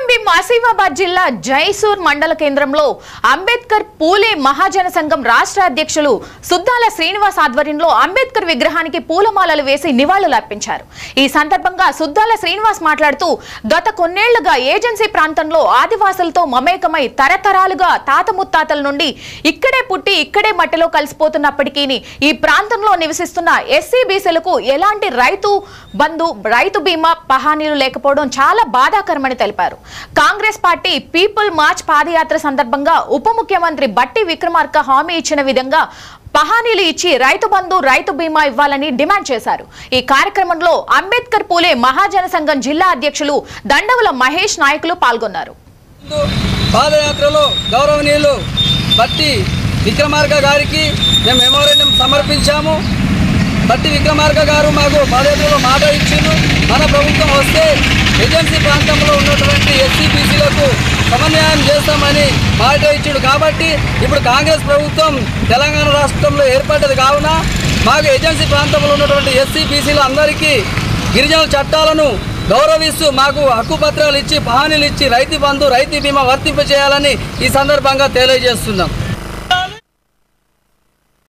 కొమరంభీం ఆసిఫాబాద్ జిల్లా జైసూర్ మండల కేంద్రంలో అంబేద్కర్ పూలే మహాజన సంఘం రాష్ట్ర అధ్యక్షులు సుద్దాల శ్రీనివాస్ ఆధ్వర్యంలో అంబేద్కర్ విగ్రహానికి పూలమాలలు వేసి నివాళులర్పించారు। ఈ సందర్భంగా సుద్దాల శ్రీనివాస్ మాట్లాడుతూ గత కొన్నేళ్లుగా ఏజెన్సీ ప్రాంతంలో ఆదివాసులతో మమేకమై తరతరాలుగా తాత ముత్తాతల నుండి ఇక్కడే పుట్టి ఇక్కడే మట్టిలో కలిసిపోతున్నప్పటికీ ఈ ప్రాంతంలో నివసిస్తున్న ఎస్సీ బీసీలకు ఎలాంటి రైతు బంధు రైతు బీమా పహానీలు లేకపోవడం చాలా బాధాకరమని తెలిపారు। కాంగ్రెస్ పార్టీ పీపుల్ మార్చ్ పాదయాత్ర సందర్భంగా ఉప ముఖ్యమంత్రి బట్టి విక్రమార్క హామీ ఇచ్చిన విధంగా పహానీలు ఇచ్చి రైతు బంధు రైతు బీమా ఇవ్వాలని డిమాండ్ చేశారు। ఈ కార్యక్రమంలో అంబేద్కర్ పూలే మహాజన సంఘం జిల్లా అధ్యక్షులు దండవుల మహేష్ నాయకులు పాల్గొన్నారు। పాదయాత్రలో గౌరవనీయులు బట్టి విక్రమార్క గారికి మేము మెమోరాండం సమర్పించాము। బట్టి విక్రమార్క గారు మాకు పాదయాత్రలో మాట ఇచ్చిండు, మన ప్రభుత్వం వస్తే ఏజెన్సీ ప్రాంతంలో ఉన్నటువంటి ఎస్సీ బీసీలకు సమన్వయం చేస్తామని మాట ఇచ్చాడు। కాబట్టి ఇప్పుడు కాంగ్రెస్ ప్రభుత్వం తెలంగాణ రాష్ట్రంలో ఏర్పడ్డది కావున మాకు ఏజెన్సీ ప్రాంతంలో ఉన్నటువంటి ఎస్సీ బీసీలు అందరికీ గిరిజనుల చట్టాలను గౌరవిస్తూ మాకు హక్కుపత్రాలు ఇచ్చి పహానీలు ఇచ్చి రైతు బంధు రైతు బీమా వర్తింపజేయాలని ఈ సందర్భంగా తెలియజేస్తున్నాం।